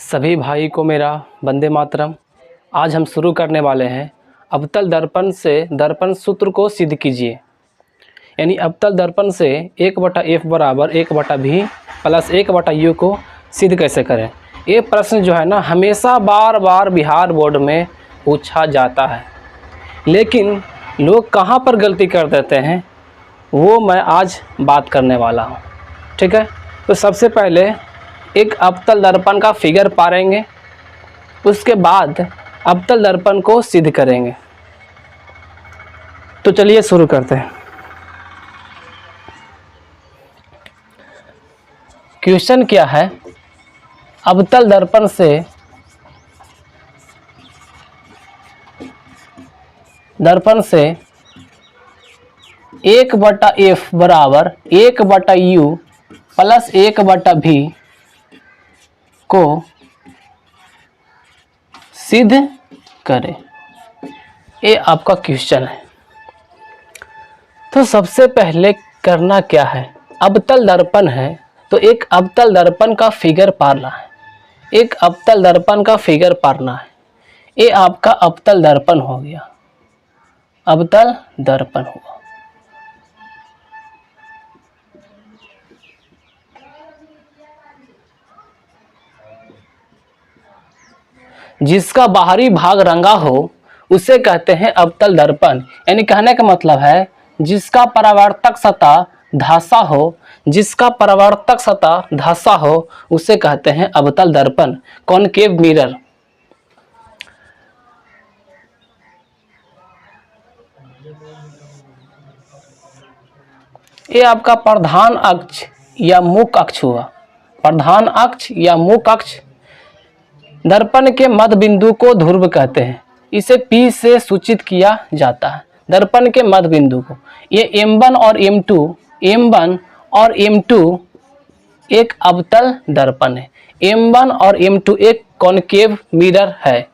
सभी भाई को मेरा वंदे मातरम। आज हम शुरू करने वाले हैं अवतल दर्पण से दर्पण सूत्र को सिद्ध कीजिए। यानी अवतल दर्पण से 1/f बराबर 1/v प्लस 1/u को सिद्ध कैसे करें। ये प्रश्न जो है ना हमेशा बार बार बिहार बोर्ड में पूछा जाता है, लेकिन लोग कहाँ पर गलती कर देते हैं वो मैं आज बात करने वाला हूँ। ठीक है, तो सबसे पहले एक अवतल दर्पण का फिगर पारेंगे, उसके बाद अवतल दर्पण को सिद्ध करेंगे। तो चलिए शुरू करते हैं। क्वेश्चन क्या है, अवतल दर्पण से दर्पण से 1/f बराबर 1/u प्लस 1/v को सिद्ध करें। ये आपका क्वेश्चन है। तो सबसे पहले करना क्या है, अवतल दर्पण है तो एक अवतल दर्पण का फिगर पारना है। एक अवतल दर्पण का फिगर पारना है। ये आपका अवतल दर्पण हो गया, अवतल दर्पण हुआ। जिसका बाहरी भाग रंगा हो उसे कहते हैं अवतल दर्पण। यानी कहने का मतलब है जिसका परावर्तक सतह धंसा हो, जिसका परावर्तक सतह धंसा हो उसे कहते हैं अवतल दर्पण, कॉनकेव मिरर। ये आपका प्रधान अक्ष या मुख्य अक्ष हुआ। प्रधान अक्ष या मुख्य अक्ष दर्पण के मध्य बिंदु को ध्रुव कहते हैं। इसे P से सूचित किया जाता है, दर्पण के मध्य बिंदु को। ये M1 और M2 एक अवतल दर्पण है। M1 और M2 एक कॉनकेव मिरर है।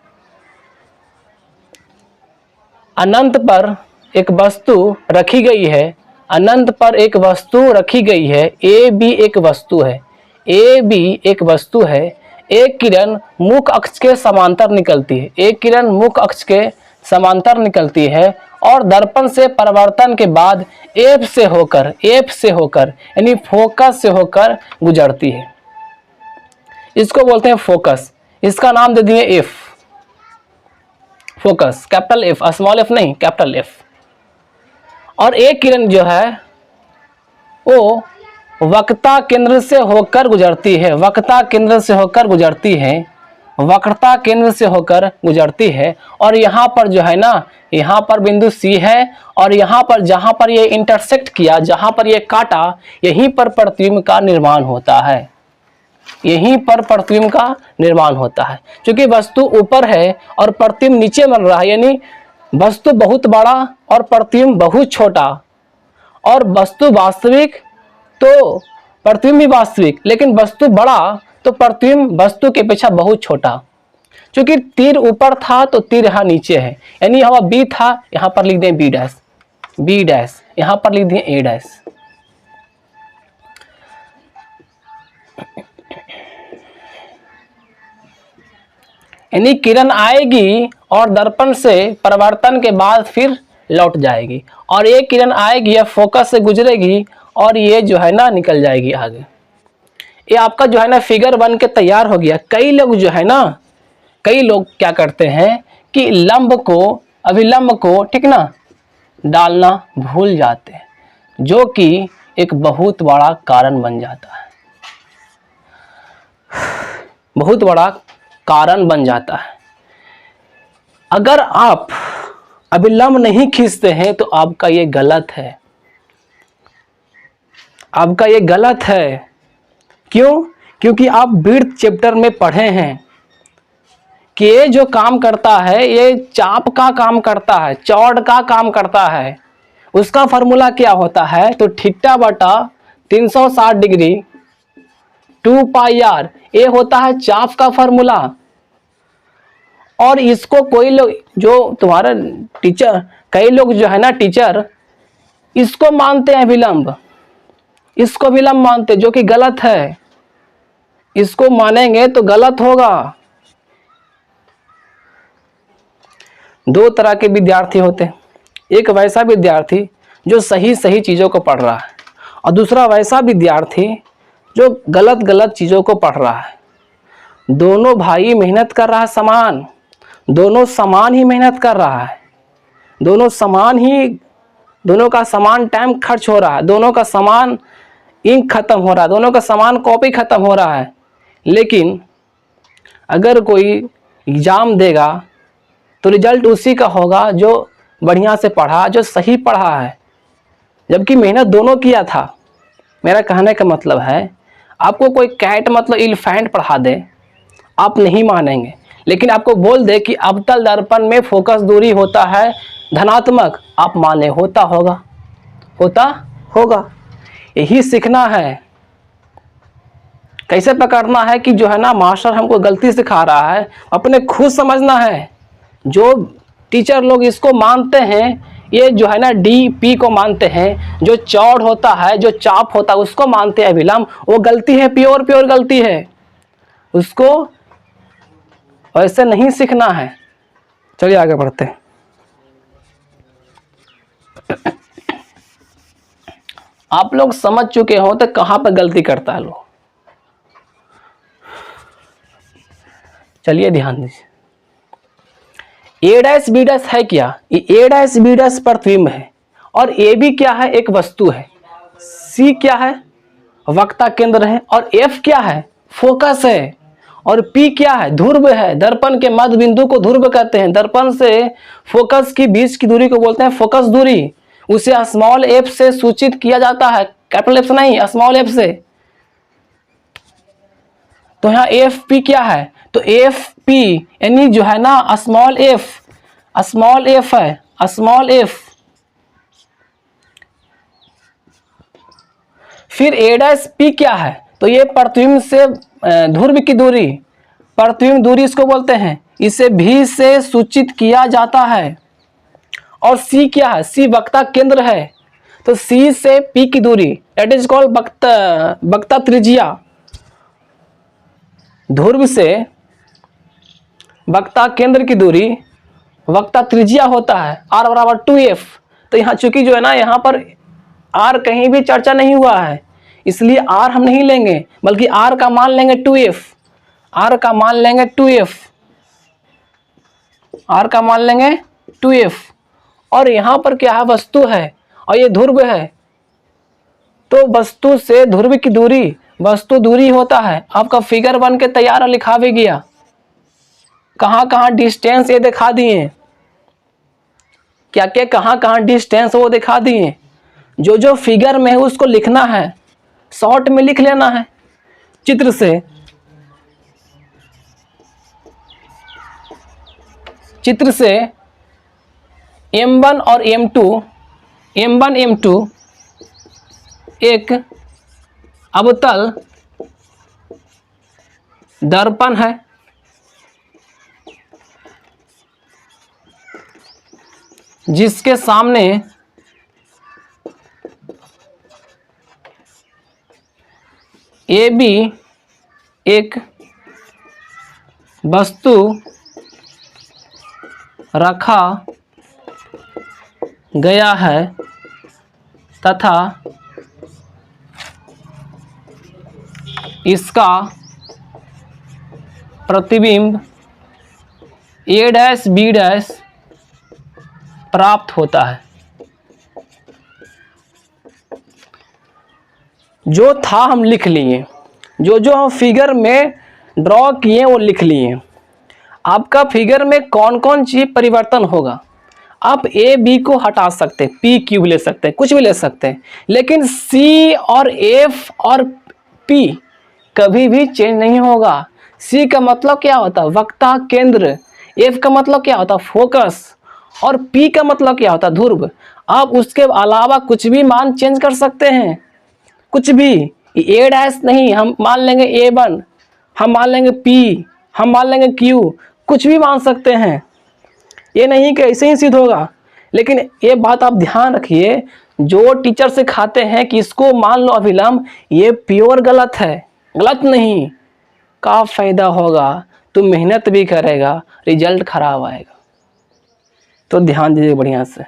अनंत पर एक वस्तु रखी गई है, अनंत पर एक वस्तु रखी गई है। A भी एक वस्तु है, A भी एक वस्तु है। एक किरण मुख्य अक्ष के समांतर निकलती है, एक किरण मुख्य अक्ष के समांतर निकलती है और दर्पण से परावर्तन के बाद F से होकर यानी फोकस से होकर गुजरती है। इसको बोलते हैं फोकस। इसका नाम दे दिए F, focus, capital F, small f नहीं, कैपिटल F। और एक किरण जो है वो वक्रता केंद्र से होकर गुजरती है, वक्रता केंद्र से होकर गुजरती है, वक्रता केंद्र से होकर गुजरती है। और यहाँ पर जो है ना, यहाँ पर बिंदु C है और यहाँ पर जहाँ पर ये इंटरसेक्ट किया, जहाँ पर ये काटा, यहीं पर प्रतिबिंब का निर्माण होता है, यहीं पर प्रतिबिंब का निर्माण होता है। क्योंकि वस्तु ऊपर है और प्रतिबिंब नीचे बन रहा है, यानी वस्तु बहुत बड़ा और प्रतिबिंब बहुत छोटा। और वस्तु वास्तविक तो प्रतिबिंब भी वास्तविक, लेकिन वस्तु बड़ा तो प्रतिबिंब वस्तु के अपेक्षा बहुत छोटा। क्योंकि तीर ऊपर था तो तीर यहाँ नीचे है, यानी यहाँ B था, यहाँ पर लिख दें B डैश, यहाँ पर लिख दें A डैश। यानी किरण आएगी और दर्पण से परावर्तन के बाद फिर लौट जाएगी, और एक किरण आएगी या फोकस से गुजरेगी और ये जो है ना निकल जाएगी आगे। ये आपका जो है ना फिगर बन के तैयार हो गया। कई लोग जो है ना, कई लोग क्या करते हैं कि लंब को अभिलंब को ठीक ना डालना भूल जाते हैं, जो कि एक बहुत बड़ा कारण बन जाता है, बहुत बड़ा कारण बन जाता है। अगर आप अभिलंब नहीं खींचते हैं तो आपका ये गलत है, आपका ये गलत है। क्यों? क्योंकि आप विड्थ चैप्टर में पढ़े हैं कि ये जो काम करता है ये चाप का काम करता है, चौड़ का काम करता है। उसका फॉर्मूला क्या होता है, तो θ/360 डिग्री 2πr, ये होता है चाप का फॉर्मूला। और इसको कोई लोग जो तुम्हारा टीचर, कई लोग जो है ना टीचर, इसको मानते हैं विलंब, इसको विलंब मानते, जो कि गलत है। इसको मानेंगे तो गलत होगा। दो तरह के विद्यार्थी होते हैं, एक वैसा विद्यार्थी जो सही सही चीज़ों को पढ़ रहा है और दूसरा वैसा विद्यार्थी जो गलत गलत चीज़ों को पढ़ रहा है। दोनों भाई मेहनत कर रहा है समान, दोनों समान ही मेहनत कर रहा है, दोनों का समान टाइम खर्च हो रहा है, दोनों का समान इंक खत्म हो रहा है, दोनों का समान कॉपी खत्म हो रहा है। लेकिन अगर कोई एग्ज़ाम देगा तो रिजल्ट उसी का होगा जो बढ़िया से पढ़ा, जो सही पढ़ा है, जबकि मेहनत दोनों किया था। मेरा कहने का मतलब है, आपको कोई कैट मतलब एलिफेंट पढ़ा दे, आप नहीं मानेंगे, लेकिन आपको बोल दे कि अवतल दर्पण में फोकस दूरी होता है धनात्मक, आप माने होता होगा। यही सीखना है, कैसे पकड़ना है कि जो है ना मास्टर हमको गलती सिखा रहा है, अपने खुद समझना है। जो टीचर लोग इसको मानते हैं, ये जो है ना DP को मानते हैं, जो चौड़ होता है, जो चाप होता है उसको मानते हैं अभिलंब, वो गलती है, प्योर गलती है, उसको ऐसे नहीं सीखना है। चलिए आगे बढ़ते हैं। आप लोग समझ चुके हो तो कहाँ पर गलती करता है लोग, चलिए ध्यान दीजिए। A' B' है क्या? ये A' B' प्रतिबिंब है और AB क्या है? एक वस्तु है। C क्या है? वक्ता केंद्र है। और F क्या है? फोकस है। और P क्या है? ध्रुव है। दर्पण के मध्य बिंदु को ध्रुव कहते हैं। दर्पण से फोकस की बीच की दूरी को बोलते हैं फोकस दूरी। उसे स्मॉल f से सूचित किया जाता है, कैपिटल F से नहीं, स्मॉल f से। तो यहाँ FP क्या है? तो FP यानी जो है ना स्मॉल f है, स्मॉल f। फिर A' क्या है? तो ये प्रतिबिंब से ध्रुव की दूरी, प्रतिबिंब दूरी इसको बोलते हैं, इसे भी से सूचित किया जाता है। और C क्या है? C वक्ता केंद्र है, तो C से P की दूरी दैट इज कॉल्ड वक्ता त्रिज्या। ध्रुव से वक्ता केंद्र की दूरी वक्ता त्रिज्या होता है, R बराबर 2F। तो यहाँ चूंकि जो है ना यहाँ पर R कहीं भी चर्चा नहीं हुआ है, इसलिए R हम नहीं लेंगे, बल्कि R का मान लेंगे 2F, R का मान लेंगे 2F, R का मान लेंगे 2F। और यहाँ पर क्या है? वस्तु है और ये ध्रुव है, तो वस्तु से ध्रुव की दूरी वस्तु दूरी होता है। आपका फिगर बन के तैयार और लिखा भी गया, कहाँ कहाँ डिस्टेंस ये दिखा दिए, क्या क्या कहाँ कहाँ डिस्टेंस वो दिखा दिए। जो जो फिगर में है उसको लिखना है, शॉर्ट में लिख लेना है चित्र से। M1 और M1 M2 एक अवतल दर्पण है, जिसके सामने AB एक वस्तु रखा गया है तथा इसका प्रतिबिंब A', B' प्राप्त होता है। जो था हम लिख लिए, जो जो हम फिगर में ड्रॉ किए वो लिख लिए। आपका फिगर में कौन कौन चीज परिवर्तन होगा, आप AB को हटा सकते हैं, PQ ले सकते हैं, कुछ भी ले सकते हैं, लेकिन C और F और P कभी भी चेंज नहीं होगा। C का मतलब क्या होता है? वक्ता केंद्र। F का मतलब क्या होता है? फोकस। और P का मतलब क्या होता है? ध्रुव। आप उसके अलावा कुछ भी मान चेंज कर सकते हैं, कुछ भी। A' नहीं, हम मान लेंगे A1, हम मान लेंगे P, हम मान लेंगे Q, कुछ भी मान सकते हैं। ये नहीं कि ऐसे ही सिद्ध होगा। लेकिन ये बात आप ध्यान रखिए, जो टीचर सिखाते हैं कि इसको मान लो अभिलंब, ये प्योर गलत है, गलत नहीं। का फायदा होगा, तू मेहनत भी करेगा, रिजल्ट खराब आएगा। तो ध्यान दीजिए बढ़िया से।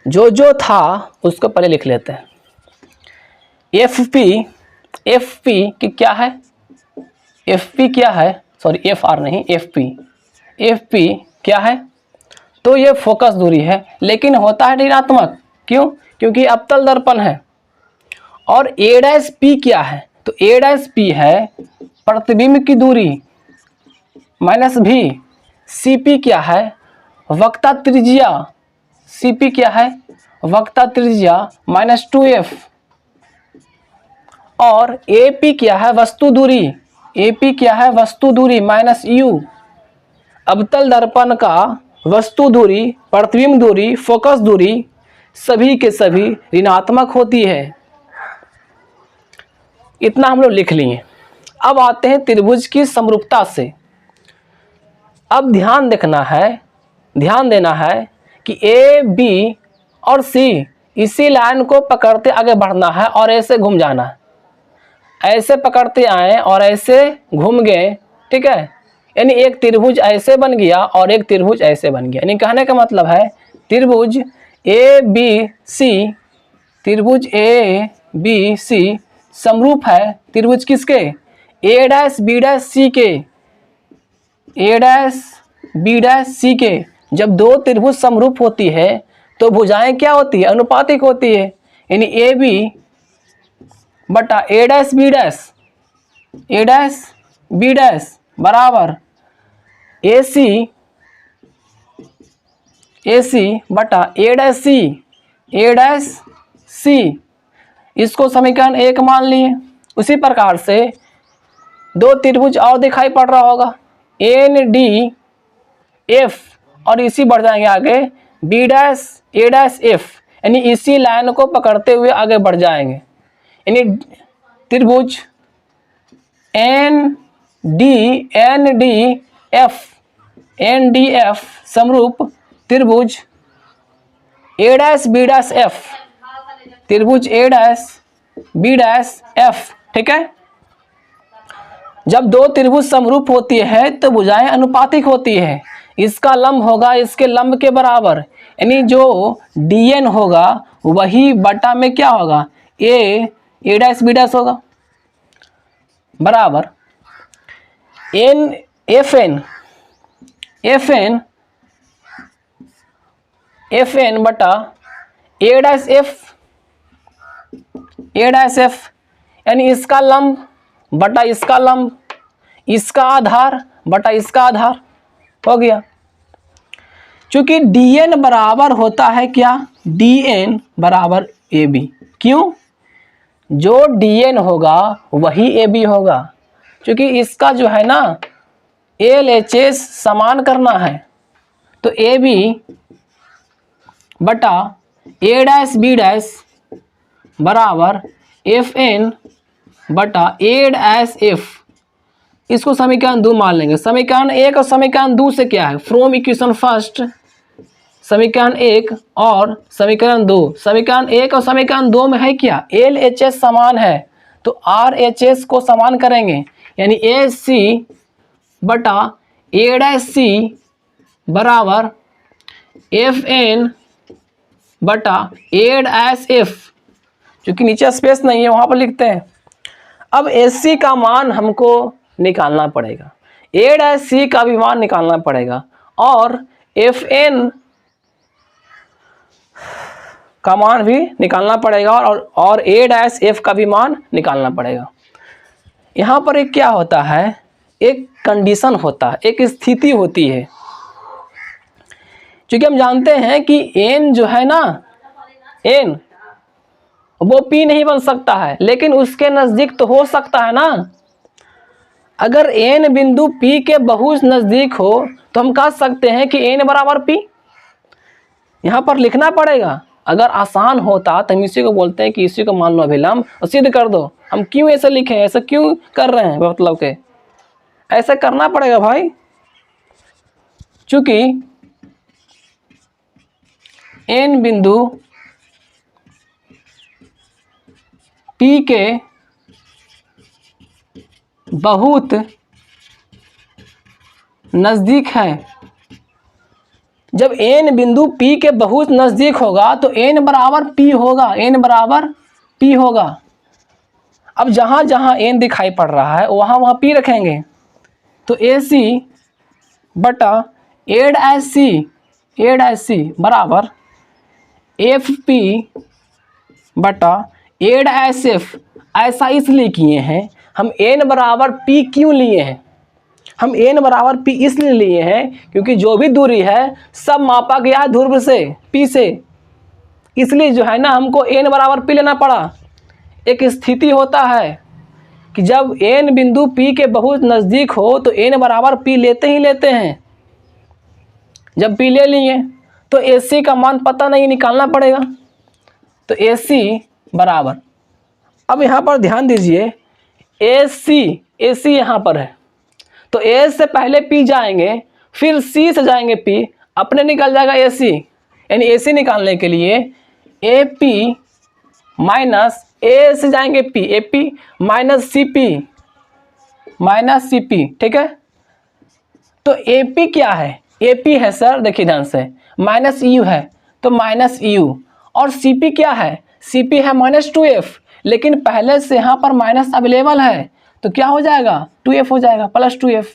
जो जो था उसको पहले लिख लेते हैं। एफ पी की क्या है, एफ पी क्या है, सॉरी एफ आर नहीं, एफ पी क्या है, तो ये फोकस दूरी है, लेकिन होता है ऋणात्मक। क्यों? क्योंकि अवतल दर्पण है। और ए डैश पी क्या है, तो ए डैश पी है प्रतिबिंब की दूरी माइनस भी। सी पी क्या है, वक्रता त्रिज्या, सी पी क्या है, वक्रता त्रिज्या माइनस 2f। और ए पी क्या है, वस्तु दूरी, ए पी क्या है, वस्तु दूरी माइनस यू। अवतल दर्पण का वस्तु दूरी, प्रतिबिंब दूरी, फोकस दूरी सभी के सभी ऋणात्मक होती है। इतना हम लोग लिख लिए। अब आते हैं त्रिभुज की समरूपता से। अब ध्यान देना है कि ए बी और सी इसी लाइन को पकड़ते आगे बढ़ना है और ऐसे घूम जाना है। ऐसे पकड़ते आए और ऐसे घूम गए, ठीक है, यानी एक त्रिभुज ऐसे बन गया और एक त्रिभुज ऐसे बन गया। यानी कहने का मतलब है त्रिभुज ए बी सी, त्रिभुज ए बी सी समरूप है त्रिभुज किसके, ए डैश बी डैश सी के, ए डैश बी डैश सी के। जब दो त्रिभुज समरूप होती है तो भुजाएं क्या होती है, अनुपातिक होती है। यानी ए बी बटा ए डैश बी डैश, ए डैश बी डैश बराबर ए सी बटा ए डैश सी, ए डैश सी। इसको समीकरण 1 मान लिए। उसी प्रकार से दो त्रिभुज और दिखाई पड़ रहा होगा, एन डी एफ, और इसी बढ़ जाएंगे आगे बी डैश ए डैश एफ, यानी इसी लाइन को पकड़ते हुए आगे बढ़ जाएंगे। यानी त्रिभुज एन डी एफ समरूप त्रिभुज ए डैश बी डैश एफ, त्रिभुज ए डैश बी डैश एफ, ठीक है। जब दो त्रिभुज समरूप होती है तो भुजाएं अनुपातिक होती है। इसका लंब होगा इसके लंब के बराबर, यानी जो dn होगा वही बटा में क्या होगा, ए डैश बी डैश होगा बराबर एन एफ एन बटा ए डैश एफ, यानी इसका लंब बटा इसका लंब, इसका आधार बटा इसका आधार हो गया। चूंकि dn बराबर होता है क्या, dn बराबर ab। क्यों? जो dn होगा वही ab होगा। क्योंकि इसका जो है ना LHS समान करना है, तो ab बटा ए डैश बी डैश बराबर fn बटा ए डैश एफ। इसको समीकरण 2 मान लेंगे। समीकरण 1 और समीकरण 2 से क्या है, फ्रॉम इक्वेशन फर्स्ट समीकरण 1 और समीकरण 2, समीकरण 1 और समीकरण 2 में है क्या, LHS समान है तो RHS को समान करेंगे, यानी AC बटा ए डैश सी बराबर FN बटा ए डैश एफ। क्योंकि नीचे स्पेस नहीं है वहाँ पर लिखते हैं। अब AC का मान हमको निकालना पड़ेगा, ए डैश सी का भी मान निकालना पड़ेगा और FN का मान भी निकालना पड़ेगा और ए डैश एफ का भी मान निकालना पड़ेगा। यहाँ पर एक क्या होता है, एक कंडीशन होता है, एक स्थिति होती है। क्योंकि हम जानते हैं कि n जो है ना, n वो p नहीं बन सकता है, लेकिन उसके नज़दीक तो हो सकता है ना। अगर n बिंदु p के बहुत नज़दीक हो तो हम कह सकते हैं कि n बराबर p। यहाँ पर लिखना पड़ेगा। अगर आसान होता तो हम इसी को बोलते हैं कि इसी को मान लो अभिलंब और सिद्ध कर दो। हम क्यों ऐसे लिखे, ऐसा क्यों कर रहे हैं, मतलब के ऐसा करना पड़ेगा भाई। चूंकि n बिंदु P के बहुत नज़दीक है। जब n बिंदु P के बहुत नज़दीक होगा तो n बराबर P होगा, n बराबर P होगा। अब जहाँ जहाँ n दिखाई पड़ रहा है वहाँ वहाँ P रखेंगे, तो AC बटा A'C बराबर FP बटा A'F। ऐसा इसलिए किए हैं, हम n बराबर P क्यों लिए हैं? हम n बराबर P इसलिए लिए हैं क्योंकि जो भी दूरी है सब मापा गया ध्रुव से, P से, इसलिए जो है ना हमको n बराबर P लेना पड़ा। एक स्थिति होता है कि जब n बिंदु P के बहुत नज़दीक हो तो n बराबर P लेते ही लेते हैं। जब P ले लिए तो AC का मान पता नहीं, निकालना पड़ेगा। तो AC बराबर, अब यहाँ पर ध्यान दीजिए, AC यहाँ पर है तो A से पहले P जाएंगे, फिर C से जाएंगे P, अपने निकल जाएगा AC। यानी AC निकालने के लिए AP माइनस A से जाएंगे P, AP माइनस CP, ठीक है। तो AP क्या है? AP है सर, देखिए ध्यान से, माइनस EU है तो माइनस EU, और CP क्या है? CP है माइनस 2F, लेकिन पहले से यहाँ पर माइनस अवेलेबल है तो क्या हो जाएगा? 2F हो जाएगा, प्लस 2F।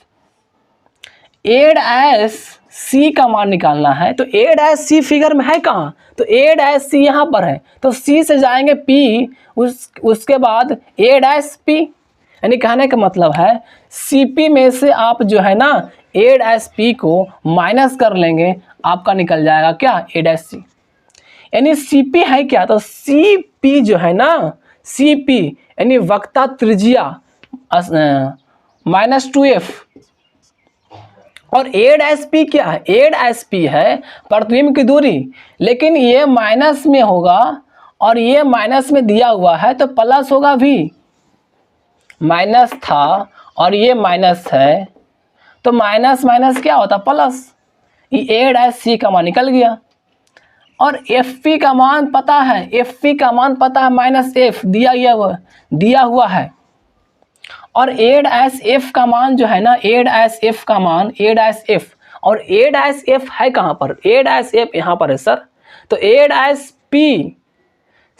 A'C का मान निकालना है तो A'C फिगर में है कहाँ? तो A'C यहाँ पर है, तो C से जाएंगे P, उसके बाद A'P, यानी कहने का मतलब है CP में से आप जो है ना A'P को माइनस कर लेंगे, आपका निकल जाएगा क्या? A'C। यानी CP है क्या? तो CP जो है ना, CP यानी वक्रता त्रिज्या माइनस 2F, और A'P क्या है? A'P है प्रतिबिंब की दूरी, लेकिन ये माइनस में होगा और ये माइनस में दिया हुआ है तो प्लस होगा भी। माइनस था और ये माइनस है तो माइनस माइनस क्या होता? प्लस। ये A'C का मान निकल गया। और FP का मान पता है, FP का मान पता है माइनस F दिया हुआ है। और A'F का मान जो है ना, A'F का मान A'F, और A'F है कहाँ पर? A'F यहाँ पर है सर। तो A'P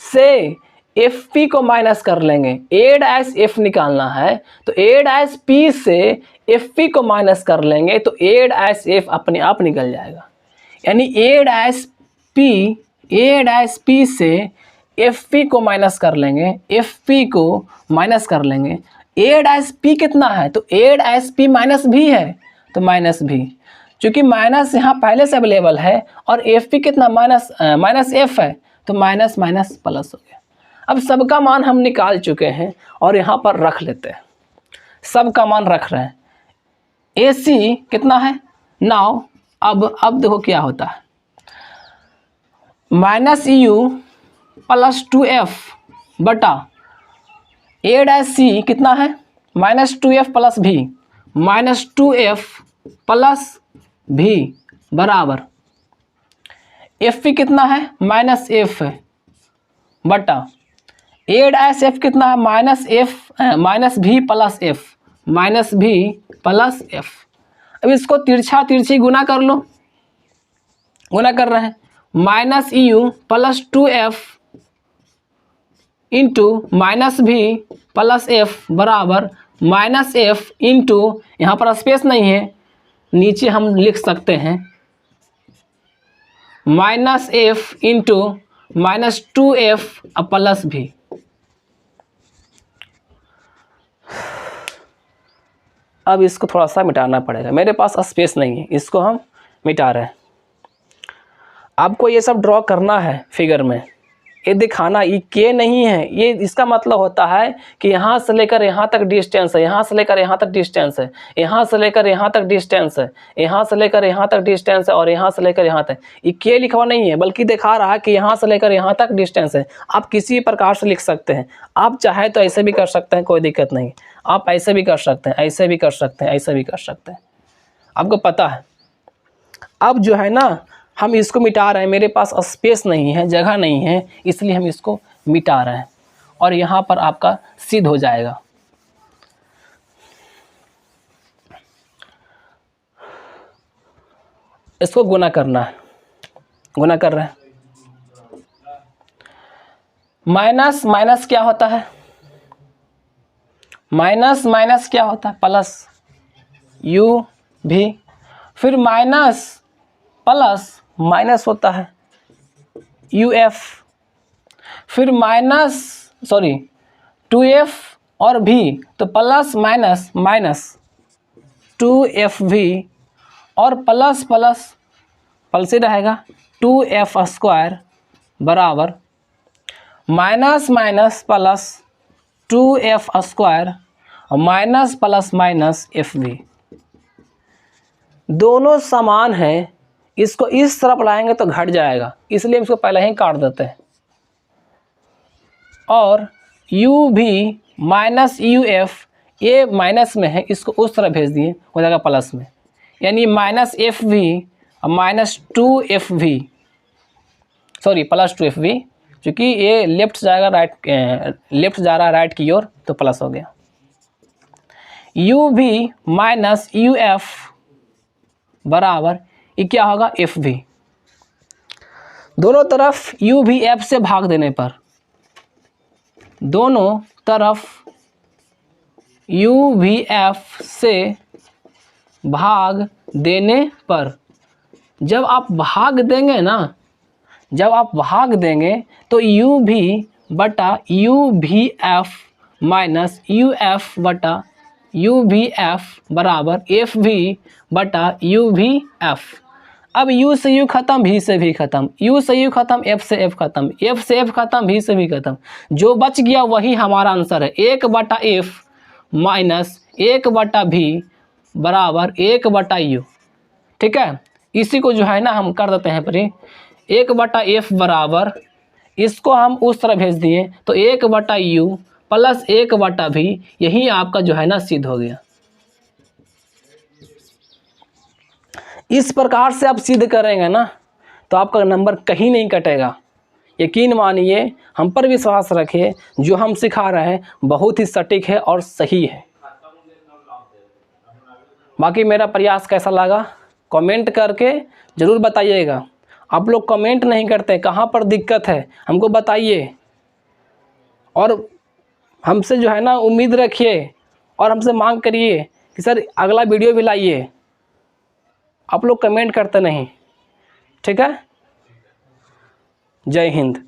से FP को माइनस कर लेंगे, A'F निकालना है तो A'P से FP को माइनस कर लेंगे तो A'F अपने आप निकल जाएगा। यानी A'P से FP को माइनस कर लेंगे, FP को माइनस कर लेंगे। A'P कितना है? तो A'P माइनस भी है तो माइनस भी, चूँकि माइनस यहाँ पहले से अवेलेबल है और FP कितना? माइनस F है तो माइनस माइनस प्लस हो गया। अब सबका मान हम निकाल चुके हैं और यहाँ पर रख लेते हैं, सबका मान रख रहे हैं। AC कितना है? 9। अब देखो क्या होता है, माइनस EU प्लस 2F बटा A'C कितना है? माइनस 2F प्लस भी, माइनस 2F प्लस भी बराबर FP कितना है? माइनस F है बटा A'F कितना है? माइनस भी प्लस F, माइनस भी प्लस F। अब इसको तिरछा तिरछी गुना कर लो, गुना कर रहे हैं, minus EU plus 2F into minus भी प्लस F बराबर माइनस F इंटू, यहाँ पर स्पेस नहीं है, नीचे हम लिख सकते हैं minus F into minus 2F plus भी। अब इसको थोड़ा सा मिटाना पड़ेगा, मेरे पास स्पेस नहीं है, इसको हम मिटा रहे हैं। आपको ये सब ड्रॉ करना है फिगर में, ये दिखाना, ये के नहीं है, ये इसका मतलब होता है कि यहाँ से लेकर यहाँ तक डिस्टेंस है, यहाँ से लेकर यहाँ तक डिस्टेंस है, यहाँ से लेकर यहाँ तक डिस्टेंस है, यहाँ से लेकर यहाँ तक डिस्टेंस है, और यहाँ से लेकर यहाँ तक। ये के लिखा नहीं है, बल्कि दिखा रहा है कि यहाँ से लेकर यहाँ तक डिस्टेंस है। आप किसी प्रकार से लिख सकते हैं, आप चाहे तो ऐसे भी कर सकते हैं, कोई दिक्कत नहीं। आप ऐसे भी कर सकते हैं, ऐसे भी कर सकते हैं, ऐसे भी कर सकते हैं, आपको पता है। अब जो है ना हम इसको मिटा रहे हैं, मेरे पास स्पेस नहीं है, जगह नहीं है, इसलिए हम इसको मिटा रहे हैं। और यहाँ पर आपका सिद्ध हो जाएगा। इसको गुना करना है, गुना कर रहे हैं। माइनस माइनस क्या होता है? माइनस माइनस क्या होता है? प्लस यू भी, फिर माइनस प्लस माइनस होता है यू एफ, फिर माइनस 2f और भी, तो प्लस माइनस माइनस 2fv और प्लस प्लस प्लस ही रहेगा 2f स्क्वायर बराबर minus minus plus 2f square और माइनस प्लस माइनस fv। दोनों समान हैं, इसको इस तरफ लाएंगे तो घट जाएगा, इसलिए हम इसको पहले ही काट देते हैं। और u भी माइनस यू एफ, ये माइनस में है, इसको उस तरफ भेज दिए, हो जाएगा प्लस में, यानी माइनस एफ वी और माइनस 2fv, प्लस 2fv, क्योंकि ये लेफ्ट जाएगा राइट, लेफ्ट जा रहा है राइट की ओर, तो प्लस हो गया। u भी माइनस यू एफ बराबर ये क्या होगा? एफ भी। दोनों तरफ u भी f से भाग देने पर, दोनों तरफ u भी f से भाग देने पर, जब आप भाग देंगे ना, जब आप भाग देंगे तो u भी बटा u भी f माइनस यू एफ बटा u भी f बराबर f भी बटा u भी f। अब u से u खत्म, v से v खत्म, u से u खत्म, f से f खत्म, f से f खत्म, v से v खत्म, जो बच गया वही हमारा आंसर है। 1/f माइनस 1/v बराबर 1/u। ठीक है, इसी को जो है ना हम कर देते हैं पर 1/f बराबर, इसको हम उस तरह भेज दिए तो 1/u प्लस 1/v, यही आपका जो है ना सिद्ध हो गया। इस प्रकार से आप सिद्ध करेंगे ना तो आपका नंबर कहीं नहीं कटेगा। यकीन मानिए, हम पर विश्वास रखिए, जो हम सिखा रहे हैं बहुत ही सटीक है और सही है। बाकी मेरा प्रयास कैसा लगा कमेंट करके ज़रूर बताइएगा। आप लोग कमेंट नहीं करते, कहाँ पर दिक्कत है हमको बताइए, और हमसे जो है ना उम्मीद रखिए और हमसे मांग करिए कि सर अगला वीडियो भी लाइए। आप लोग कमेंट करते नहीं। ठीक है, जय हिंद।